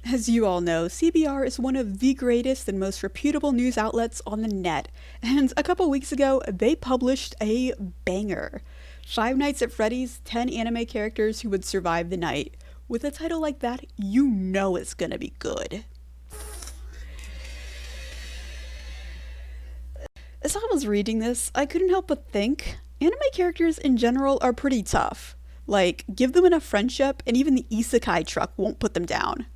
As you all know, CBR is one of the greatest and most reputable news outlets on the net, and a couple weeks ago, they published a banger. Five Nights at Freddy's 10 anime characters who would survive the night. With a title like that, you know it's gonna be good. As I was reading this, I couldn't help but think, anime characters in general are pretty tough. Like, give them enough friendship, and even the isekai truck won't put them down.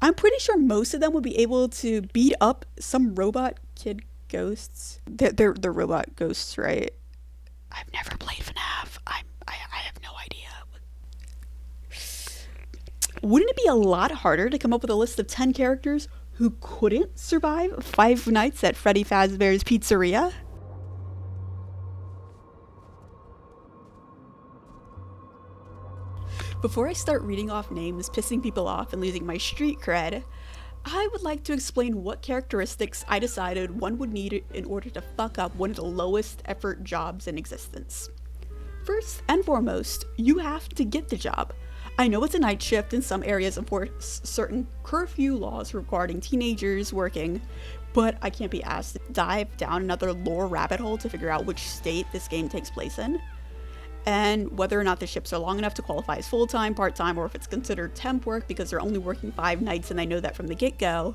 I'm pretty sure most of them would be able to beat up some robot kid ghosts. They're robot ghosts, right? I've never played FNAF. I have no idea. Wouldn't it be a lot harder to come up with a list of 10 characters who couldn't survive Five Nights at Freddy Fazbear's Pizzeria? Before I start reading off names, pissing people off, and losing my street cred, I would like to explain what characteristics I decided one would need in order to fuck up one of the lowest effort jobs in existence. First and foremost, you have to get the job. I know it's a night shift and some areas enforce certain curfew laws regarding teenagers working, but I can't be asked to dive down another lore rabbit hole to figure out which state this game takes place in, and whether or not the shifts are long enough to qualify as full-time, part-time, or if it's considered temp work because they're only working 5 nights and I know that from the get-go.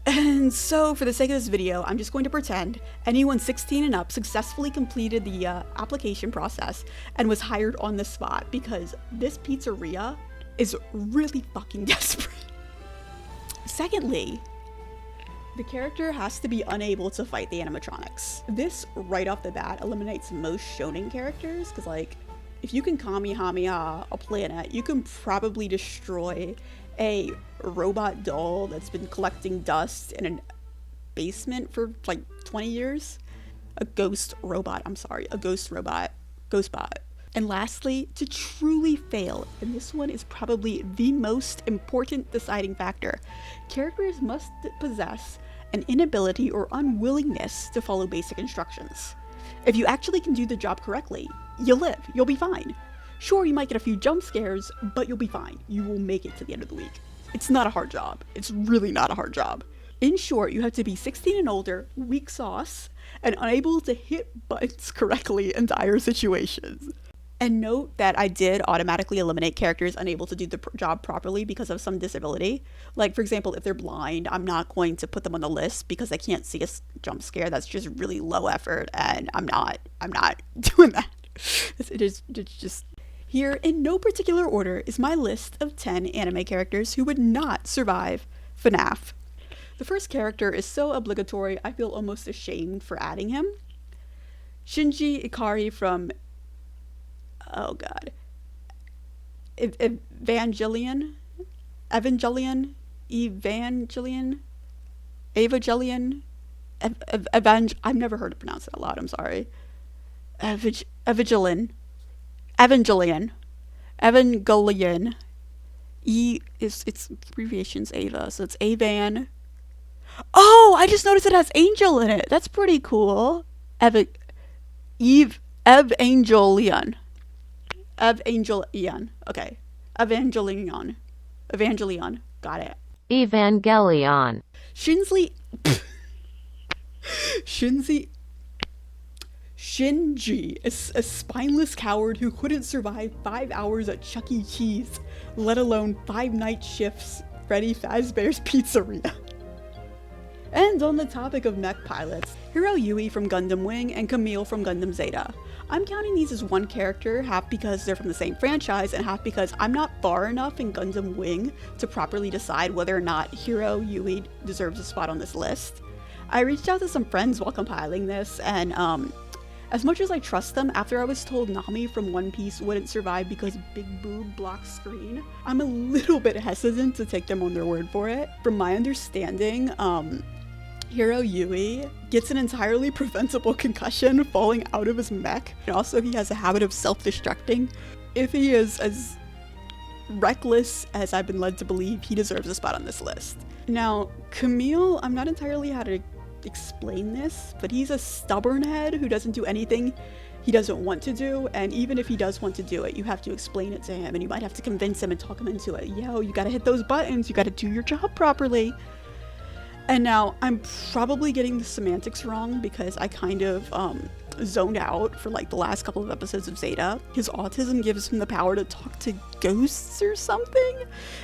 And so, for the sake of this video, I'm just going to pretend anyone 16 and up successfully completed the application process and was hired on the spot, because this pizzeria is really fucking desperate. Secondly, the character has to be unable to fight the animatronics. This, right off the bat, eliminates most shonen characters, because, like, if you can Kamehameha a planet, you can probably destroy a robot doll that's been collecting dust in a basement for, like, 20 years. A ghost robot. Ghostbot. And lastly, to truly fail, and this one is probably the most important deciding factor, characters must possess an inability or unwillingness to follow basic instructions. If you actually can do the job correctly, you live, you'll be fine. Sure, you might get a few jump scares, but you'll be fine. You will make it to the end of the week. It's not a hard job. It's really not a hard job. In short, you have to be 16 and older, weak sauce, and unable to hit buttons correctly in dire situations. And note that I did automatically eliminate characters unable to do the job properly because of some disability. Like, for example, if they're blind, I'm not going to put them on the list because I can't see a jump scare. That's just really low effort, and I'm not doing that. It's just... Here, in no particular order, is my list of 10 anime characters who would not survive FNAF. The first character is so obligatory, I feel almost ashamed for adding him. Shinji Ikari from... oh god. Evangelion? I've never heard it pronounced out loud, I'm sorry. Evangelion. It's abbreviations Ava, so it's Avan. Oh, I just noticed it has Angel in it. That's pretty cool. Evangelion. Okay. Evangelion. Got it. Evangelion. Shinji is a spineless coward who couldn't survive 5 hours at Chuck E. Cheese, let alone 5 night shifts Freddy Fazbear's Pizzeria. And on the topic of mech pilots, Hiro Yui from Gundam Wing and Camille from Gundam Zeta. I'm counting these as one character, half because they're from the same franchise and half because I'm not far enough in Gundam Wing to properly decide whether or not Hiro Yui deserves a spot on this list. I reached out to some friends while compiling this, and as much as I trust them, after I was told Nami from One Piece wouldn't survive because Big Boob blocks screen, I'm a little bit hesitant to take them on their word for it. From my understanding, Hiro Yui gets an entirely preventable concussion falling out of his mech, and also he has a habit of self-destructing. If he is as reckless as I've been led to believe, he deserves a spot on this list. Now, Camille, I'm not entirely how to explain this, but he's a stubborn head who doesn't do anything he doesn't want to do, and even if he does want to do it, you have to explain it to him, and you might have to convince him and talk him into it. Yo, you gotta hit those buttons, you gotta do your job properly. And now, I'm probably getting the semantics wrong because I kind of zoned out for like the last couple of episodes of Zeta. His autism gives him the power to talk to ghosts or something,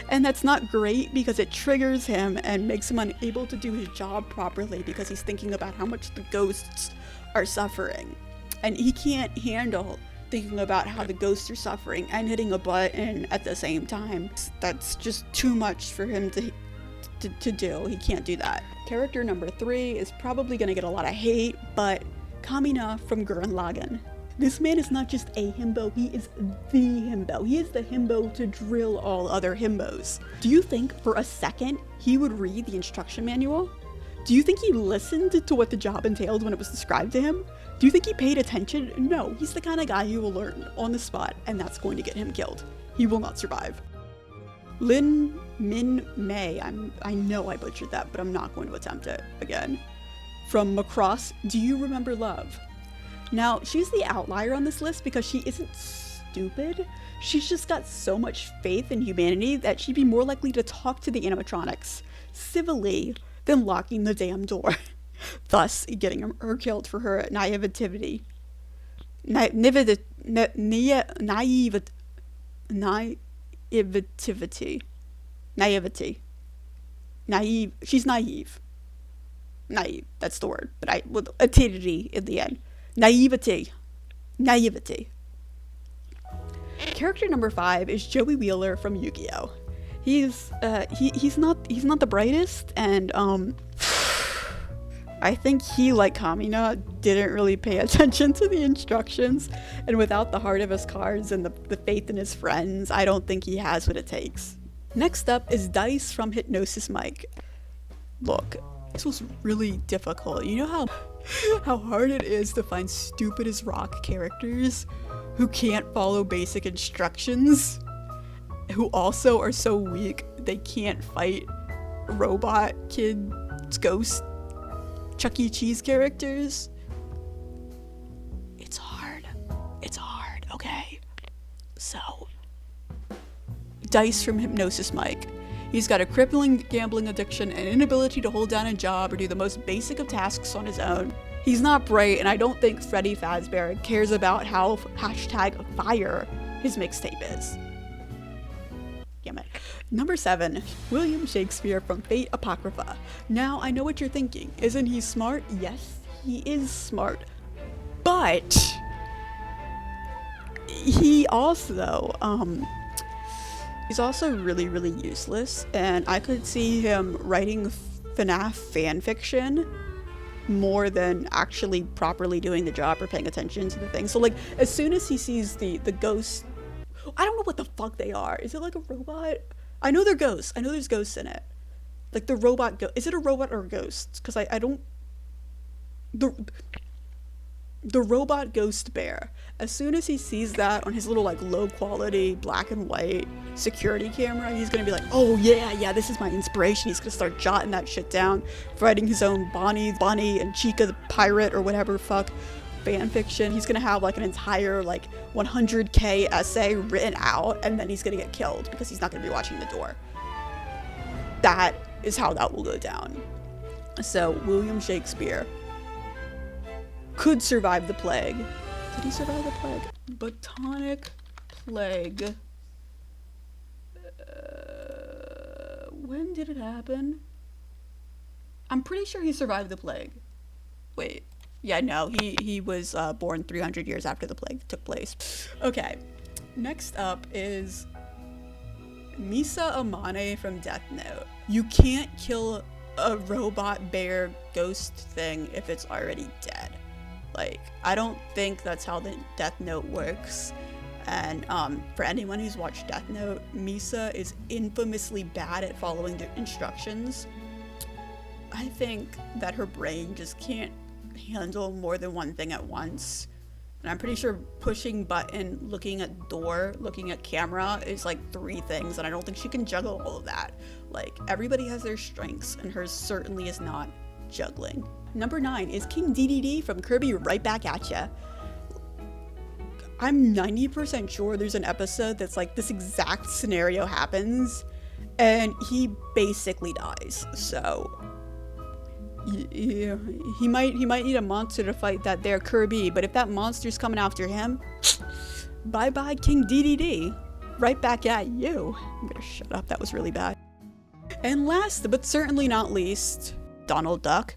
and that's not great because it triggers him and makes him unable to do his job properly because he's thinking about how much the ghosts are suffering. And he can't handle thinking about how the ghosts are suffering and hitting a button at the same time. That's just too much for him to do. He can't do that. Character number 3 is probably gonna get a lot of hate, but Kamina from Gurren Lagann. This man is not just a himbo, he is the himbo. He is the himbo to drill all other himbos. Do you think for a second he would read the instruction manual? Do you think he listened to what the job entailed when it was described to him? Do you think he paid attention? No, he's the kind of guy who will learn on the spot, and that's going to get him killed. He will not survive. Lin Min Mei, I know I butchered that, but I'm not going to attempt it again. From Macross, Do You Remember Love? Now, she's the outlier on this list because she isn't stupid. She's just got so much faith in humanity that she'd be more likely to talk to the animatronics civilly than locking the damn door, thus getting her killed for her naivety. Naivety. She's naive. Naive, that's the word, but with avidity in the end. Naivety. Character number 5 is Joey Wheeler from Yu-Gi-Oh! He's not the brightest, and I think he, like Kamina, didn't really pay attention to the instructions, and without the heart of his cards and the faith in his friends, I don't think he has what it takes. Next up is Dice from Hypnosis Mike. Look, this was really difficult. You know how hard it is to find stupid as rock characters who can't follow basic instructions, who also are so weak they can't fight robot kids, ghost, Chuck E. Cheese characters? It's hard, okay? So, Dice from Hypnosis Mike. He's got a crippling gambling addiction and inability to hold down a job or do the most basic of tasks on his own. He's not bright, and I don't think Freddy Fazbear cares about how #fire his mixtape is. Damn it. Number 7, William Shakespeare from Fate Apocrypha. Now, I know what you're thinking. Isn't he smart? Yes, he is smart. But he's also really, really useless, and I could see him writing FNAF fanfiction more than actually properly doing the job or paying attention to the thing. So, like, as soon as he sees the ghost, I don't know what the fuck they are. Is it like a robot? I know they're ghosts. I know there's ghosts in it. Like the robot is it a robot or a ghost? Because I don't... The robot ghost bear. As soon as he sees that on his little like low quality black and white security camera, he's gonna be like, oh yeah, this is my inspiration. He's gonna start jotting that shit down, writing his own Bonnie and Chica the pirate or whatever fuck fan fiction. He's gonna have like an entire like 100k essay written out, and then he's gonna get killed because he's not gonna be watching the door. That is how that will go down. So William Shakespeare could survive the plague. Did he survive the plague? Botanic plague. When did it happen? I'm pretty sure he survived the plague. Wait. Yeah, no, he was born 300 years after the plague took place. Okay, next up is Misa Amane from Death Note. You can't kill a robot bear ghost thing if it's already dead. Like, I don't think that's how the Death Note works. And for anyone who's watched Death Note, Misa is infamously bad at following the instructions. I think that her brain just can't handle more than one thing at once. And I'm pretty sure pushing button, looking at door, looking at camera is like 3 things, and I don't think she can juggle all of that. Like, everybody has their strengths, and hers certainly is not juggling. Number 9 is King DDD from Kirby Right Back At Ya. I'm 90% sure there's an episode that's like this exact scenario happens and he basically dies. So yeah, he might need a monster to fight that there Kirby, but if that monster's coming after him, bye-bye King DDD. Right back at you. I'm gonna shut up, that was really bad. And last but certainly not least, Donald Duck.